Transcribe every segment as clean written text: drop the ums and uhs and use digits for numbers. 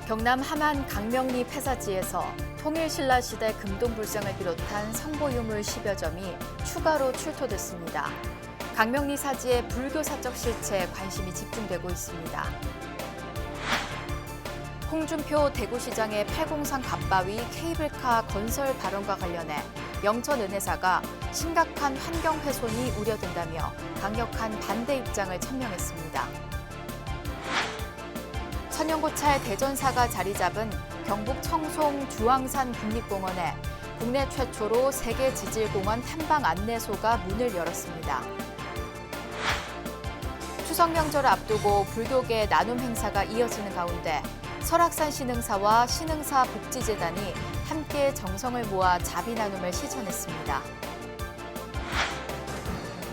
경남 함안 강명리 폐사지에서 통일신라시대 금동불상을 비롯한 성보유물 10여 점이 추가로 출토됐습니다. 강명리 사지의 불교사적 실체에 관심이 집중되고 있습니다. 홍준표 대구시장의 팔공산 갓바위 케이블카 건설 발언과 관련해 영천은혜사가 심각한 환경 훼손이 우려된다며 강력한 반대 입장을 천명했습니다. 천연고찰 대전사가 자리 잡은 경북 청송 주황산 국립공원에 국내 최초로 세계 지질공원 탐방 안내소가 문을 열었습니다. 추석 명절을 앞두고 불교계 나눔 행사가 이어지는 가운데 설악산 신흥사와 신흥사 복지재단이 함께 정성을 모아 자비 나눔을 실천했습니다.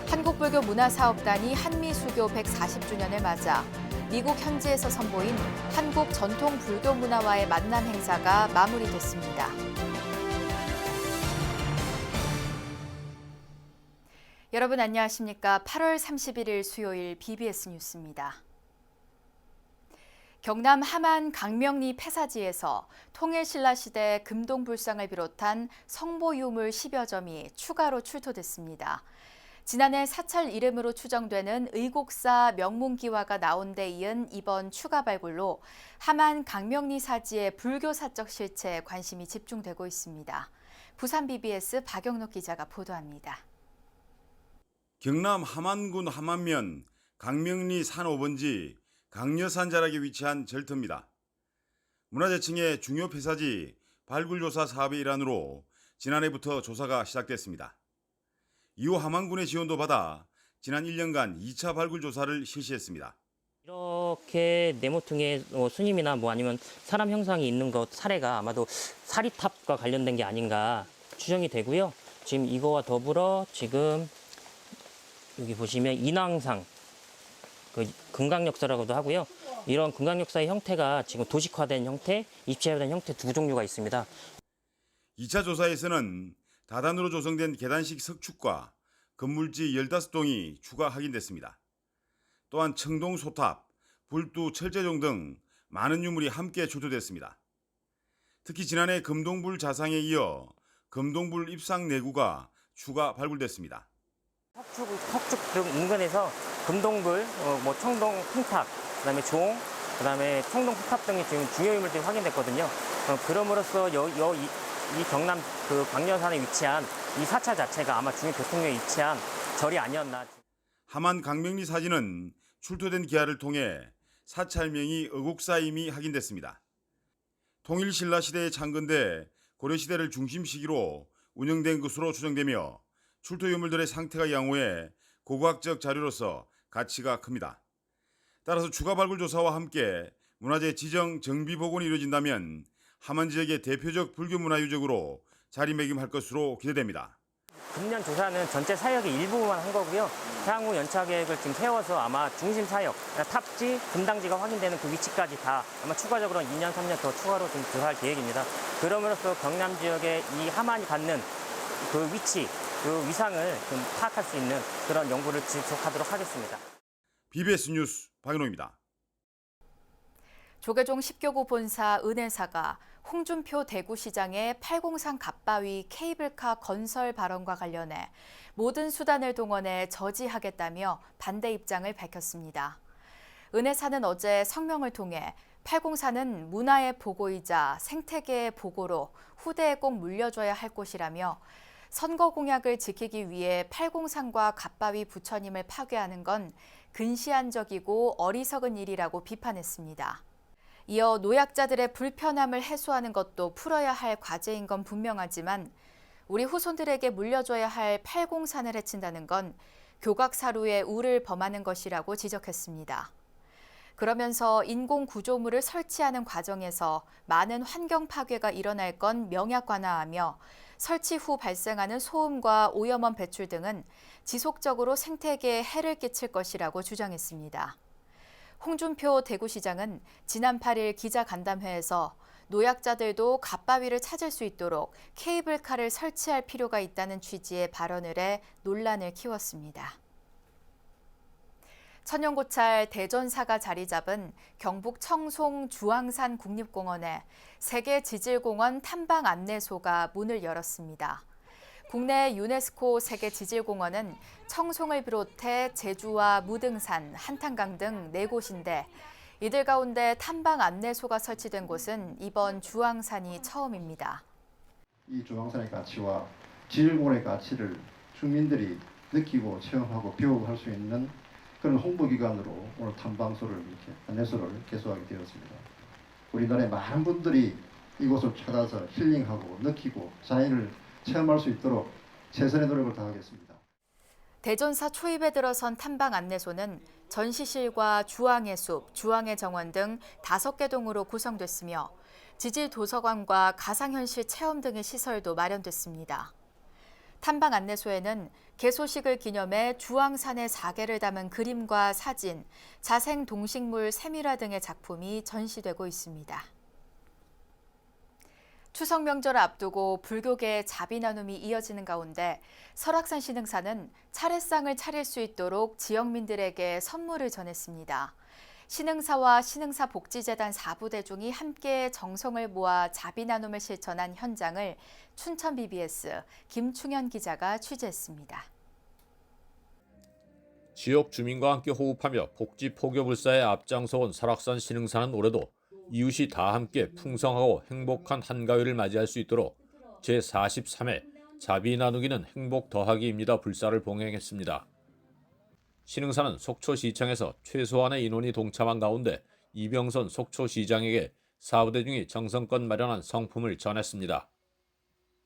한국불교문화사업단이 한미수교 140주년을 맞아 미국 현지에서 선보인 한국 전통 불교 문화와의 만남 행사가 마무리됐습니다. 여러분 안녕하십니까? 8월 31일 수요일 BBS 뉴스입니다. 경남 함안 강명리 폐사지에서 통일신라시대 금동불상을 비롯한 성보유물 10여 점이 추가로 출토됐습니다. 지난해 사찰 이름으로 추정되는 의곡사 명문기와가 나온 데 이은 이번 추가 발굴로 함안 강명리 사지의 불교사적 실체에 관심이 집중되고 있습니다. 부산 BBS 박영록 기자가 보도합니다. 경남 함안군 함안면 강명리 산 5번지 강려산 자락에 위치한 절터입니다. 문화재청의 중요 폐사지 발굴조사 사업의 일환으로 지난해부터 조사가 시작됐습니다. 이후 함안군의 지원도 받아 지난 1년간 2차 발굴 조사를 실시했습니다. 이렇게 네모퉁이에 스님이나 아니면 사람 형상이 있는 것 사례가 아마도 사리탑과 관련된 게 아닌가 추정이 되고요. 지금 이거와 더불어 지금 여기 보시면 인왕상, 금강역사라고도 하고요. 이런 금강역사의 형태가 지금 도식화된 형태, 입체화된 형태 두 종류가 있습니다. 2차 조사에서는 다단으로 조성된 계단식 석축과 건물지 15동이 추가 확인됐습니다. 또한 청동 소탑, 불두 철제종 등 많은 유물이 함께 출토됐습니다. 특히 지난해 금동불 자상에 이어 금동불 입상 내구가 추가 발굴됐습니다. 석축 등 인근에서 금동불, 청동 킹탑, 그다음에 종, 그다음에 청동 소탑 등이 지금 중요 유물들이 확인됐거든요. 그럼으로써 이 경남 광려산에 위치한 이 사찰 자체가 아마 중요 교통로에 위치한 절이 아니었나. 함안 강명리 사진은 출토된 기하를 통해 사찰명이 의곡사임이 확인됐습니다. 통일신라시대에 창건돼 고려시대를 중심시기로 운영된 것으로 추정되며 출토 유물들의 상태가 양호해 고고학적 자료로서 가치가 큽니다. 따라서 추가 발굴 조사와 함께 문화재 지정 정비 복원이 이루어진다면 함안 지역의 대표적 불교 문화 유적으로 자리매김할 것으로 기대됩니다. 금년 조사는 전체 사역의 일부만 한 거고요. 향후 연차 계획을 지금 세워서 아마 중심 사역, 탑지, 금당지가 확인되는 그 위치까지 다 아마 추가적으로 2년, 3년 더 추가로 좀 조사할 계획입니다. 그럼으로써 경남 지역의 이 함안이 갖는 그 위치, 그 위상을 좀 파악할 수 있는 그런 연구를 지속하도록 하겠습니다. BBS 뉴스 박인호입니다. 조계종 10교구 본사 은혜사가 홍준표 대구시장의 팔공산 갓바위 케이블카 건설 발언과 관련해 모든 수단을 동원해 저지하겠다며 반대 입장을 밝혔습니다. 은혜사는 어제 성명을 통해 팔공산은 문화의 보고이자 생태계의 보고로 후대에 꼭 물려줘야 할 곳이라며 선거 공약을 지키기 위해 팔공산과 갓바위 부처님을 파괴하는 건 근시안적이고 어리석은 일이라고 비판했습니다. 이어 노약자들의 불편함을 해소하는 것도 풀어야 할 과제인 건 분명하지만 우리 후손들에게 물려줘야 할 팔공산을 해친다는 건 교각사루의 우를 범하는 것이라고 지적했습니다. 그러면서 인공구조물을 설치하는 과정에서 많은 환경 파괴가 일어날 건 명약관화하며 설치 후 발생하는 소음과 오염원 배출 등은 지속적으로 생태계에 해를 끼칠 것이라고 주장했습니다. 홍준표 대구시장은 지난 8일 기자간담회에서 노약자들도 갓바위를 찾을 수 있도록 케이블카를 설치할 필요가 있다는 취지의 발언을 해 논란을 키웠습니다. 천연고찰 대전사가 자리 잡은 경북 청송 주황산 국립공원에 세계 지질공원 탐방 안내소가 문을 열었습니다. 국내 유네스코 세계 지질공원은 청송을 비롯해 제주와 무등산, 한탄강 등 4곳인데 이들 가운데 탐방 안내소가 설치된 곳은 이번 주황산이 처음입니다. 이 주황산의 가치와 지질공원의 가치를 주민들이 느끼고 체험하고 배우고 할 수 있는 그런 홍보기관으로 오늘 탐방소를 이렇게 안내소를 개소하게 되었습니다. 우리나라의 많은 분들이 이곳을 찾아서 힐링하고 느끼고 자연을 체험할 수 있도록 최선의 노력을 다하겠습니다. 대전사 초입에 들어선 탐방 안내소는 전시실과 주황의 숲, 주황의 정원 등 5개 동으로 구성됐으며 지질 도서관과 가상현실 체험 등의 시설도 마련됐습니다. 탐방 안내소에는 개소식을 기념해 주황산의 사계를 담은 그림과 사진, 자생 동식물 세밀화 등의 작품이 전시되고 있습니다. 추석 명절을 앞두고 불교계의 자비 나눔이 이어지는 가운데 설악산 신흥사는 차례상을 차릴 수 있도록 지역민들에게 선물을 전했습니다. 신흥사와 신흥사 복지재단 4부대중이 함께 정성을 모아 자비 나눔을 실천한 현장을 춘천 BBS 김충현 기자가 취재했습니다. 지역 주민과 함께 호흡하며 복지 포교불사에 앞장서온 설악산 신흥사는 올해도 이웃이 다 함께 풍성하고 행복한 한가위를 맞이할 수 있도록 제43회 자비 나누기는 행복 더하기입니다 불사를 봉행했습니다. 신흥사는 속초시청에서 최소한의 인원이 동참한 가운데 이병선 속초시장에게 사부대중이 정성껏 마련한 성품을 전했습니다.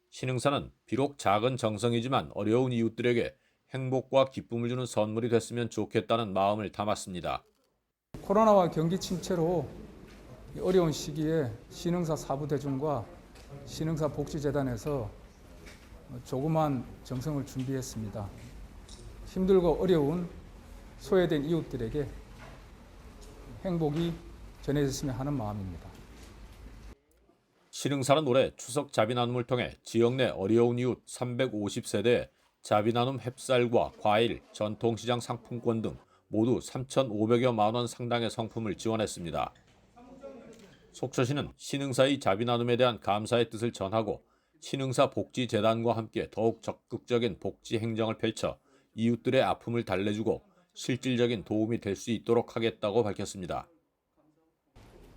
신흥사는 비록 작은 정성이지만 어려운 이웃들에게 행복과 기쁨을 주는 선물이 됐으면 좋겠다는 마음을 담았습니다. 코로나와 경기 침체로 어려운 시기에 신흥사 사부대중과 신흥사 복지재단에서 조그만 정성을 준비했습니다. 힘들고 어려운 소외된 이웃들에게 행복이 전해졌으면 하는 마음입니다. 신흥사는 올해 추석 자비 나눔을 통해 지역 내 어려운 이웃 350세대에 자비 나눔 햅쌀과 과일, 전통시장 상품권 등 모두 3,500여만 원 상당의 성품을 지원했습니다. 속초시는 신흥사의 자비 나눔에 대한 감사의 뜻을 전하고 신흥사 복지재단과 함께 더욱 적극적인 복지 행정을 펼쳐 이웃들의 아픔을 달래주고 실질적인 도움이 될 수 있도록 하겠다고 밝혔습니다.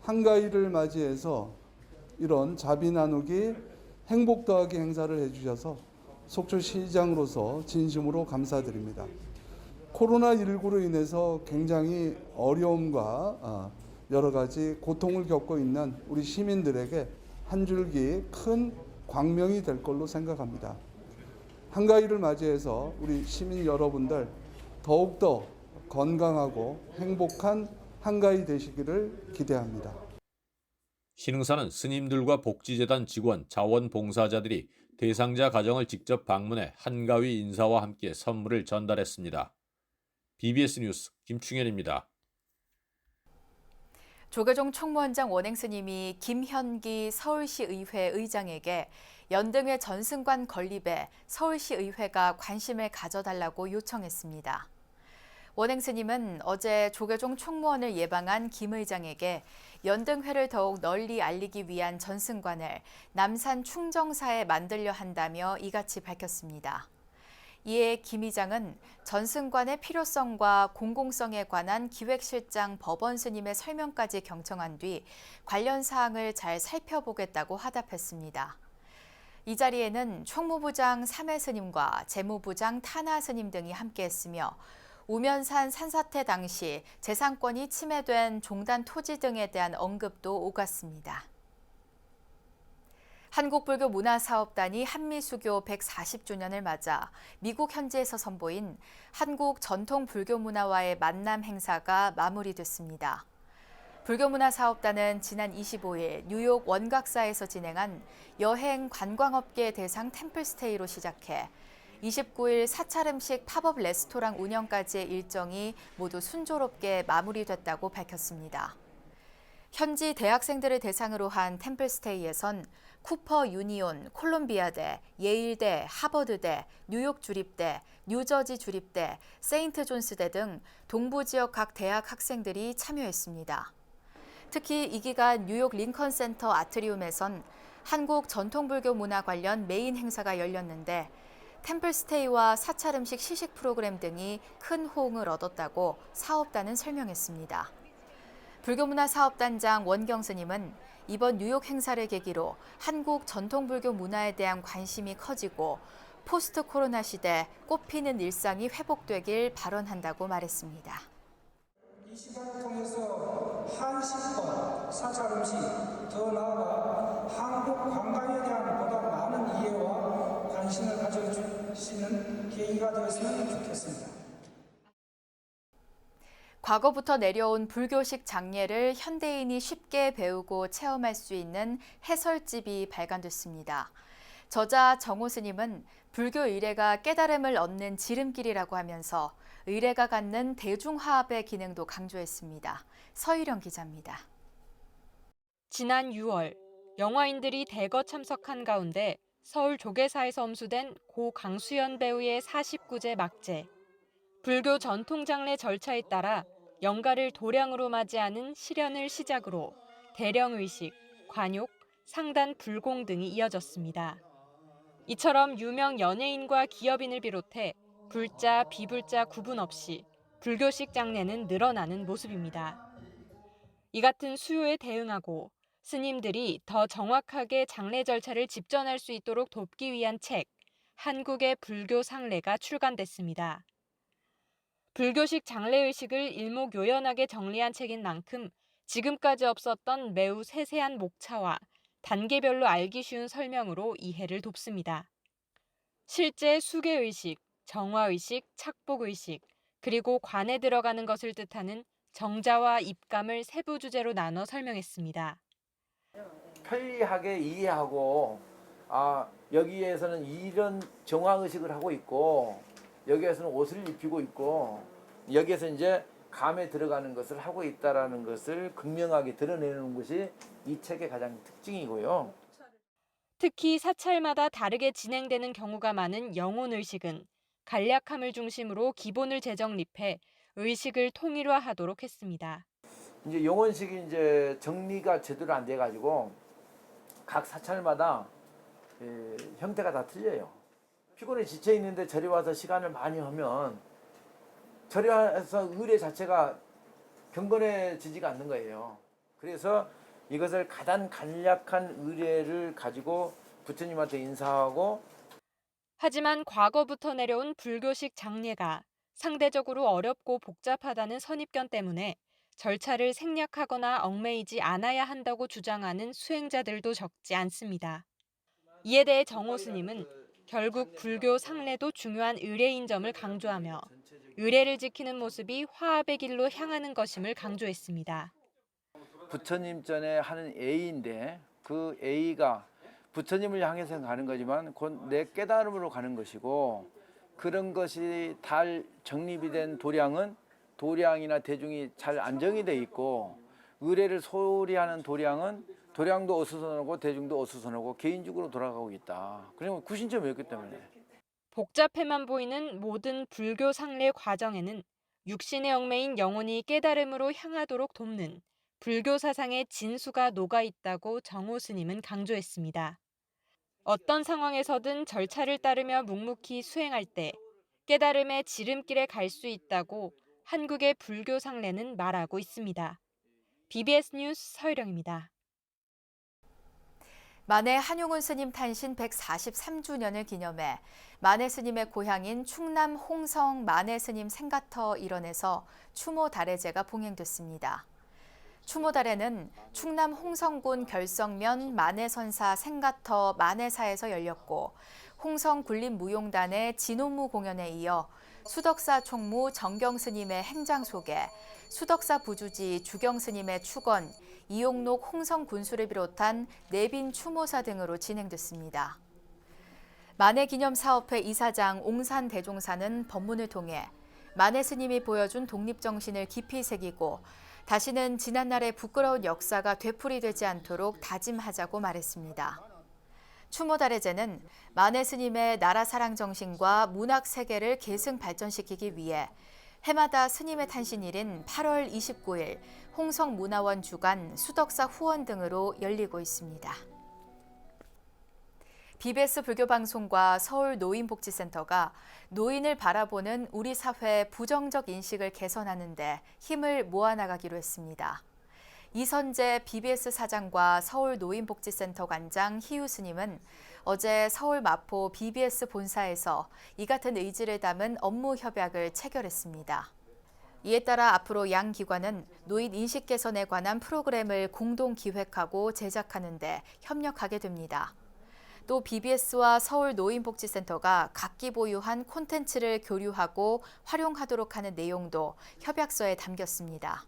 한가위를 맞이해서 이런 자비 나누기 행복 더하기 행사를 해주셔서 속초시장으로서 진심으로 감사드립니다. 코로나19로 인해서 굉장히 어려움과 여러 가지 고통을 겪고 있는 우리 시민들에게 한 줄기 큰 광명이 될 걸로 생각합니다. 한가위를 맞이해서 우리 시민 여러분들 더욱더 건강하고 행복한 한가위 되시기를 기대합니다. 신흥사는 스님들과 복지재단 직원, 자원봉사자들이 대상자 가정을 직접 방문해 한가위 인사와 함께 선물을 전달했습니다. BBS 뉴스 김충현입니다. 조계종 총무원장 원행스님이 김현기 서울시의회 의장에게 연등회 전승관 건립에 서울시의회가 관심을 가져달라고 요청했습니다. 원행스님은 어제 조계종 총무원을 예방한 김 의장에게 연등회를 더욱 널리 알리기 위한 전승관을 남산 충정사에 만들려 한다며 이같이 밝혔습니다. 이에 김 의장은 전승관의 필요성과 공공성에 관한 기획실장 법원 스님의 설명까지 경청한 뒤 관련 사항을 잘 살펴보겠다고 화답했습니다. 이 자리에는 총무부장 3회 스님과 재무부장 탄하 스님 등이 함께했으며 우면산 산사태 당시 재산권이 침해된 종단 토지 등에 대한 언급도 오갔습니다. 한국불교문화사업단이 한미수교 140주년을 맞아 미국 현지에서 선보인 한국 전통불교문화와의 만남 행사가 마무리됐습니다. 불교문화사업단은 지난 25일 뉴욕 원각사에서 진행한 여행 관광업계 대상 템플스테이로 시작해 29일 사찰음식 팝업 레스토랑 운영까지의 일정이 모두 순조롭게 마무리됐다고 밝혔습니다. 현지 대학생들을 대상으로 한 템플스테이에선 쿠퍼 유니온, 콜롬비아대, 예일대, 하버드대, 뉴욕 주립대, 뉴저지 주립대, 세인트 존스대 등 동부 지역 각 대학 학생들이 참여했습니다. 특히 이 기간 뉴욕 링컨 센터 아트리움에선 한국 전통불교 문화 관련 메인 행사가 열렸는데 템플스테이와 사찰 음식 시식 프로그램 등이 큰 호응을 얻었다고 사업단은 설명했습니다. 불교문화사업단장 원경 스님은 이번 뉴욕 행사를 계기로 한국 전통불교 문화에 대한 관심이 커지고 포스트 코로나 시대 꽃피는 일상이 회복되길 발언한다고 말했습니다. 이 시간을 통해서 한식과 사찰 음식, 더 나아가 한국 관광에 대한 보다 많은 이해와 관심을 가져주시는 계기가 되었으면 좋겠습니다. 과거부터 내려온 불교식 장례를 현대인이 쉽게 배우고 체험할 수 있는 해설집이 발간됐습니다. 저자 정호 스님은 불교 의례가 깨달음을 얻는 지름길이라고 하면서 의례가 갖는 대중화합의 기능도 강조했습니다. 서유령 기자입니다. 지난 6월 영화인들이 대거 참석한 가운데 서울 조계사에서 엄수된 고 강수연 배우의 49제 막제. 불교 전통 장례 절차에 따라 영가를 도량으로 맞이하는 실현을 시작으로 대령의식, 관욕, 상단 불공 등이 이어졌습니다. 이처럼 유명 연예인과 기업인을 비롯해 불자, 비불자 구분 없이 불교식 장례는 늘어나는 모습입니다. 이 같은 수요에 대응하고 스님들이 더 정확하게 장례 절차를 집전할 수 있도록 돕기 위한 책, 한국의 불교 상례가 출간됐습니다. 불교식 장례의식을 일목요연하게 정리한 책인 만큼 지금까지 없었던 매우 세세한 목차와 단계별로 알기 쉬운 설명으로 이해를 돕습니다. 실제 수계의식, 정화의식, 착복의식, 그리고 관에 들어가는 것을 뜻하는 정자와 입감을 세부 주제로 나눠 설명했습니다. 편리하게 이해하고 여기에서는 이런 정화의식을 하고 있고 여기에서는 옷을 입히고 있고 여기에서 이제 감에 들어가는 것을 하고 있다라는 것을 극명하게 드러내는 것이 이 책의 가장 특징이고요. 특히 사찰마다 다르게 진행되는 경우가 많은 영혼의식은 간략함을 중심으로 기본을 재정립해 의식을 통일화하도록 했습니다. 이제 영혼식이 이제 정리가 제대로 안 돼가지고 각 사찰마다 형태가 다 틀려요. 피곤에 지쳐 있는데 절에 와서 시간을 많이 하면 절에 와서 의례 자체가 경건해지지가 않는 거예요. 그래서 이것을 가장 간략한 의례를 가지고 부처님한테 인사하고 하지만 과거부터 내려온 불교식 장례가 상대적으로 어렵고 복잡하다는 선입견 때문에 절차를 생략하거나 얽매이지 않아야 한다고 주장하는 수행자들도 적지 않습니다. 이에 대해 정호 스님은 결국 불교 상례도 중요한 의례인 점을 강조하며 의례를 지키는 모습이 화합의 길로 향하는 것임을 강조했습니다. 부처님 전에 하는 A인데 그 A가 부처님을 향해서 가는 거지만 곧 내 깨달음으로 가는 것이고 그런 것이 잘 정립이 된 도량은 도량이나 대중이 잘 안정이 돼 있고 의례를 소홀히 하는 도량은 도량도 어수선하고 대중도 어수선하고 개인적으로 돌아가고 있다. 그러면 구신점이었기 때문에. 복잡해만 보이는 모든 불교 상례 과정에는 육신의 얽매인 영혼이 깨달음으로 향하도록 돕는 불교 사상의 진수가 녹아 있다고 정호 스님은 강조했습니다. 어떤 상황에서든 절차를 따르며 묵묵히 수행할 때 깨달음의 지름길에 갈 수 있다고 한국의 불교 상례는 말하고 있습니다. BBS 뉴스 서유령입니다. 만해 한용운 스님 탄신 143주년을 기념해 만해 스님의 고향인 충남 홍성 만해 스님 생가터 일원에서 추모 달해제가 봉행됐습니다. 추모 달해는 충남 홍성군 결성면 만해선사 생가터 만해사에서 열렸고 홍성 군림무용단의 진혼무 공연에 이어 수덕사 총무 정경 스님의 행장 소개, 수덕사 부주지 주경 스님의 축원, 이용록 홍성 군수를 비롯한 내빈 추모사 등으로 진행됐습니다. 만해기념사업회 이사장 옹산 대종사는 법문을 통해 만해 스님이 보여준 독립정신을 깊이 새기고 다시는 지난날의 부끄러운 역사가 되풀이되지 않도록 다짐하자고 말했습니다. 추모달의 제는 만해 스님의 나라 사랑 정신과 문학 세계를 계승 발전시키기 위해 해마다 스님의 탄신일인 8월 29일 홍성문화원 주관 수덕사 후원 등으로 열리고 있습니다. BBS 불교방송과 서울노인복지센터가 노인을 바라보는 우리 사회의 부정적 인식을 개선하는 데 힘을 모아나가기로 했습니다. 이선재 BBS 사장과 서울노인복지센터 관장 희우 스님은 어제 서울 마포 BBS 본사에서 이 같은 의지를 담은 업무 협약을 체결했습니다. 이에 따라 앞으로 양 기관은 노인 인식 개선에 관한 프로그램을 공동 기획하고 제작하는 데 협력하게 됩니다. 또 BBS와 서울노인복지센터가 각기 보유한 콘텐츠를 교류하고 활용하도록 하는 내용도 협약서에 담겼습니다.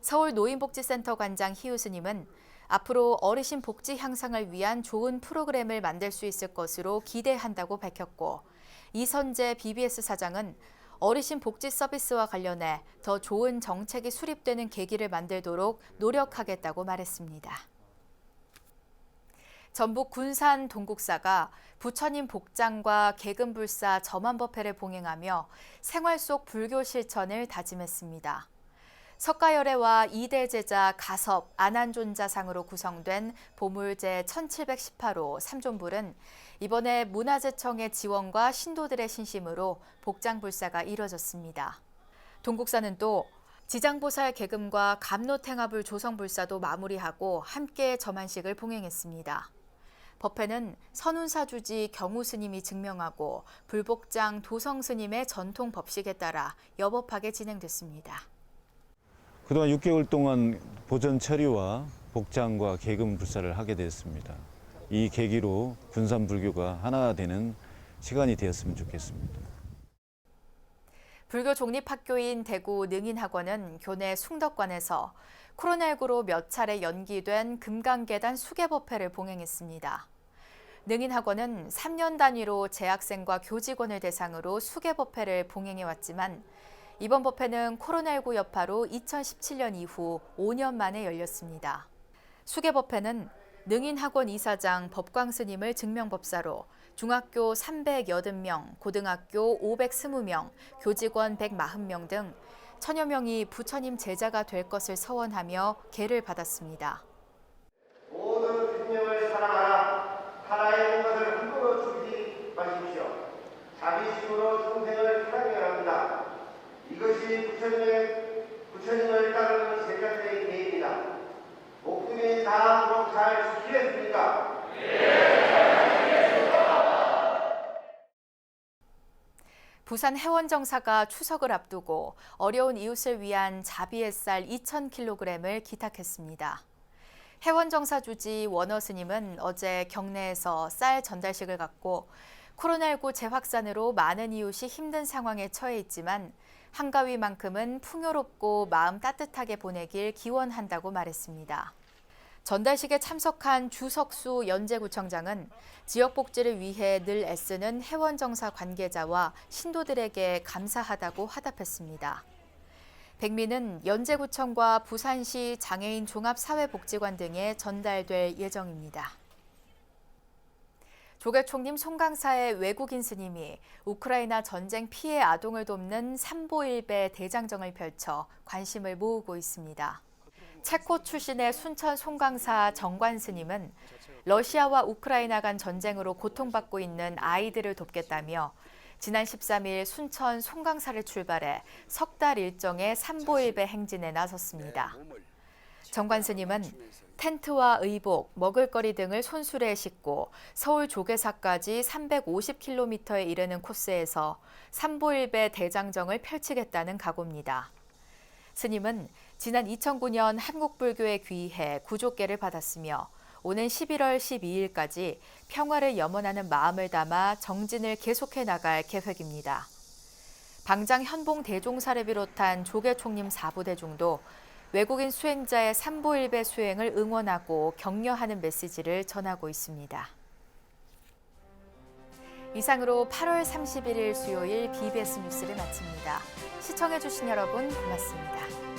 서울노인복지센터 관장 희우 스님은 앞으로 어르신 복지 향상을 위한 좋은 프로그램을 만들 수 있을 것으로 기대한다고 밝혔고, 이선재 BBS 사장은 어르신 복지 서비스와 관련해 더 좋은 정책이 수립되는 계기를 만들도록 노력하겠다고 말했습니다. 전북 군산 동국사가 부처님 복장과 계금불사 점안법회를 봉행하며 생활 속 불교 실천을 다짐했습니다. 석가열애와 2대 제자 가섭, 안한존자상으로 구성된 보물제 1718호 삼존불은 이번에 문화재청의 지원과 신도들의 신심으로 복장불사가 이뤄졌습니다. 동국사는 또 지장보살 계금과 감로탱화불 조성불사도 마무리하고 함께 점안식을 봉행했습니다. 법회는 선운사주지 경우스님이 증명하고 불복장 도성스님의 전통 법식에 따라 여법하게 진행됐습니다. 그동안 6개월 동안 보전 처리와 복장과 계금 불사를 하게 됐습니다. 이 계기로 군산 불교가 하나 되는 시간이 되었으면 좋겠습니다. 불교 종립학교인 대구 능인학원은 교내 숭덕관에서 코로나19로 몇 차례 연기된 금강계단 수계법회를 봉행했습니다. 능인학원은 3년 단위로 재학생과 교직원을 대상으로 수계법회를 봉행해왔지만 이번 법회는 코로나19 여파로 2017년 이후 5년 만에 열렸습니다. 수계법회는 능인학원 이사장 법광스님을 증명법사로 중학교 380명, 고등학교 520명, 교직원 140명 등 천여 명이 부처님 제자가 될 것을 서원하며 계를 받았습니다. 모든 생명을 사랑하라. 살아있는 것을 함부로 죽이지 마십시오. 자비심으로众생을 사랑해야 합니다. 이것이 부처님을 따르는 제자들의 계획입니다. 목숨이 닿도록 잘 지키겠습니까? 부산 해원정사가 추석을 앞두고 어려운 이웃을 위한 자비 햇살 2,000kg을 기탁했습니다. 해원정사 주지 원어 스님은 어제 경내에서 쌀 전달식을 갖고 코로나19 재확산으로 많은 이웃이 힘든 상황에 처해 있지만 한가위만큼은 풍요롭고 마음 따뜻하게 보내길 기원한다고 말했습니다. 전달식에 참석한 주석수 연제구청장은 지역 복지를 위해 늘 애쓰는 해원정사 관계자와 신도들에게 감사하다고 화답했습니다. 백미는 연제구청과 부산시 장애인 종합사회복지관 등에 전달될 예정입니다. 조계총림 송강사의 외국인 스님이 우크라이나 전쟁 피해 아동을 돕는 삼보일배 대장정을 펼쳐 관심을 모으고 있습니다. 체코 출신의 순천 송강사 정관 스님은 러시아와 우크라이나 간 전쟁으로 고통받고 있는 아이들을 돕겠다며 지난 13일 순천 송강사를 출발해 석 달 일정의 삼보일배 행진에 나섰습니다. 정관 스님은 텐트와 의복, 먹을거리 등을 손수레에 싣고 서울 조계사까지 350km에 이르는 코스에서 삼보일배 대장정을 펼치겠다는 각오입니다. 스님은 지난 2009년 한국불교에 귀해 구족계를 받았으며 오는 11월 12일까지 평화를 염원하는 마음을 담아 정진을 계속해 나갈 계획입니다. 방장 현봉 대종사를 비롯한 조계총림 4부대중도 외국인 수행자의 삼보일배 수행을 응원하고 격려하는 메시지를 전하고 있습니다. 이상으로 8월 31일 수요일 BBS 뉴스를 마칩니다. 시청해주신 여러분 고맙습니다.